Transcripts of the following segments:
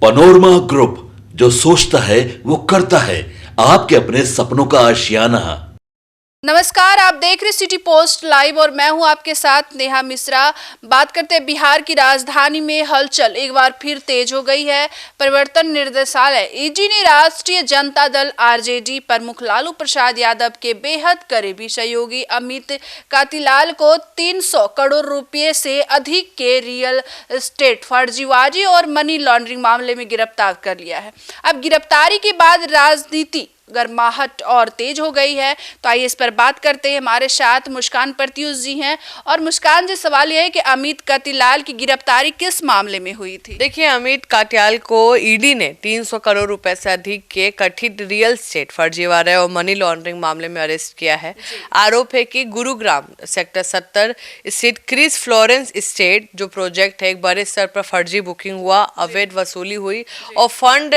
Panorama group, जो सोचता है वो करता है। आपके अपने सपनों का आशियाना। नमस्कार, आप देख रहे सिटी पोस्ट लाइव और मैं हूं आपके साथ नेहा मिश्रा। बात करते हैं बिहार की राजधानी में हलचल एक बार फिर तेज हो गई है। परिवर्तन निर्देशालय ईडी ने राष्ट्रीय जनता दल आरजेडी प्रमुख लालू प्रसाद यादव के बेहद करीबी सहयोगी अमित कांतिलाल को 300 करोड़ रुपए से अधिक के रियल एस्टेट फर्जीबाजी और मनी लॉन्ड्रिंग मामले में गिरफ्तार कर लिया है। अब गिरफ्तारी के बाद राजनीति गर्माहट और तेज हो गई है। तो आइए इस पर बात करते हैं। हमारे साथ मुस्कान प्रत्युष जी हैं। और मुस्कान जी, सवाल यह है कि अमित कांतिलाल की गिरफ्तारी किस मामले में हुई थी? देखिए, अमित कांतिलाल को ईडी ने 300 करोड़ रुपए से अधिक के कथित रियल एस्टेट फर्जीवाड़े और मनी लॉन्ड्रिंग मामले में अरेस्ट किया है। आरोप है कि गुरुग्राम सेक्टर 70 स्थित क्रिस फ्लोरेंस एस्टेट जो प्रोजेक्ट है, एक बड़े स्तर पर फर्जी बुकिंग हुआ, अवैध वसूली हुई और फंड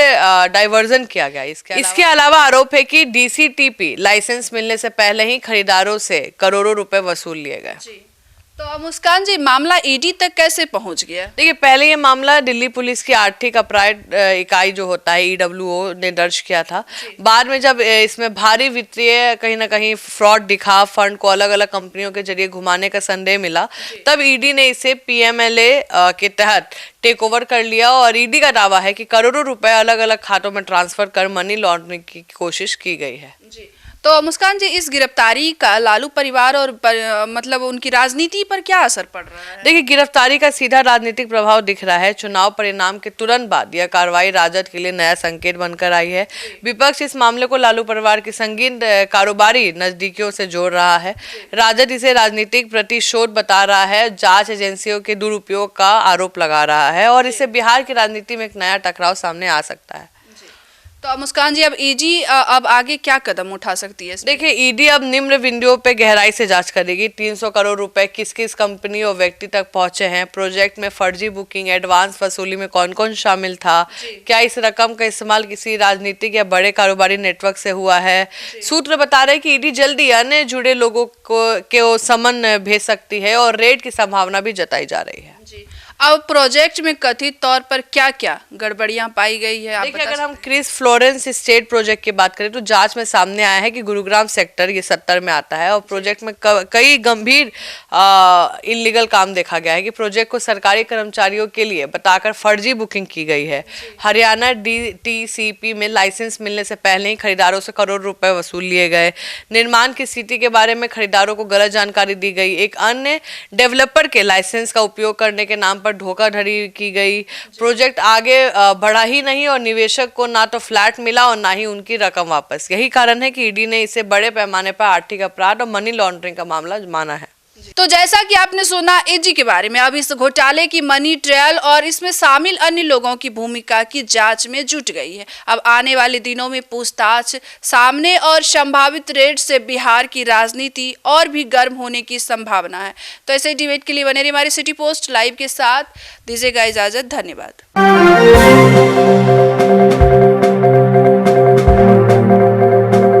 डाइवर्जन किया गया। इसके अलावा आरोप है कि डीसीटीपी लाइसेंस मिलने से पहले ही खरीदारों से करोड़ों रुपए वसूल लिए गए। तो मुस्कान जी, मामला ईडी तक कैसे पहुंच गया? देखिए, पहले ये मामला दिल्ली पुलिस की आर्थिक अपराध इकाई जो होता है ईडब्ल्यूओ ने दर्ज किया था। बाद में जब इसमें भारी वित्तीय कहीं ना कहीं फ्रॉड दिखा, फंड को अलग अलग कंपनियों के जरिए घुमाने का संदेह मिला, तब ईडी ने इसे पीएमएलए के तहत टेक ओवर कर लिया। और ईडी का दावा है कि करोड़ों रुपए अलग अलग खातों में ट्रांसफर कर मनी लॉन्ड्रिंग की कोशिश की गई है। तो मुस्कान जी, इस गिरफ्तारी का लालू परिवार और मतलब उनकी राजनीति पर क्या असर पड़ रहा है? देखिए, गिरफ्तारी का सीधा राजनीतिक प्रभाव दिख रहा है। चुनाव परिणाम के तुरंत बाद यह कार्रवाई राजद के लिए नया संकेत बनकर आई है। विपक्ष इस मामले को लालू परिवार की संगीन कारोबारी नजदीकियों से जोड़ रहा है। राजद इसे राजनीतिक प्रतिशोध बता रहा है, जांच एजेंसियों के दुरुपयोग का आरोप लगा रहा है और इससे बिहार की राजनीति में एक नया टकराव सामने आ सकता है। तो मुस्कान जी, अब ईडी अब आगे क्या कदम उठा सकती है? देखिए, ईडी अब निम्न बिंदुओं पे गहराई से जांच करेगी। 300 करोड़ रुपए किस किस कंपनी और व्यक्ति तक पहुंचे हैं, प्रोजेक्ट में फर्जी बुकिंग, एडवांस वसूली में कौन कौन शामिल था, क्या इस रकम का इस्तेमाल किसी राजनीतिक या बड़े कारोबारी नेटवर्क से हुआ है। सूत्र बता रहे हैं कि ईडी जल्दी अन्य जुड़े लोगों को समन भेज सकती है और रेड की संभावना भी जताई जा रही है। अब प्रोजेक्ट में कथित तौर पर क्या क्या गड़बड़ियां पाई गई है? देखिए, अगर हम क्रिस फ्लोरेंस स्टेट प्रोजेक्ट की बात करें तो जांच में सामने आया है कि गुरुग्राम सेक्टर ये 70 में आता है और प्रोजेक्ट में कई गंभीर इलीगल काम देखा गया है कि प्रोजेक्ट को सरकारी कर्मचारियों के लिए बताकर फर्जी बुकिंग की गई है। हरियाणा डीटीसीपी में लाइसेंस मिलने से पहले ही खरीदारों से करोड़ रुपए वसूल लिए गए। निर्माण की स्थिति के बारे में खरीदारों को गलत जानकारी दी गई। एक अन्य डेवलपर के लाइसेंस का उपयोग करने के नाम पर धोखाधड़ी की गई। प्रोजेक्ट आगे बढ़ा ही नहीं और निवेशक को ना तो फ्लैट मिला और ना ही उनकी रकम वापस। यही कारण है कि ईडी ने इसे बड़े पैमाने पर आर्थिक अपराध और मनी लॉन्ड्रिंग का मामला माना है। तो जैसा कि आपने सुना ईडी के बारे में, अब इस घोटाले की मनी ट्रायल और इसमें शामिल अन्य लोगों की भूमिका की जांच में जुट गई है। अब आने वाले दिनों में पूछताछ सामने और संभावित रेड से बिहार की राजनीति और भी गर्म होने की संभावना है। तो ऐसे डिबेट के लिए बने रहिए हमारे सिटी पोस्ट लाइव के साथ। दीजिएगा इजाजत। धन्यवाद।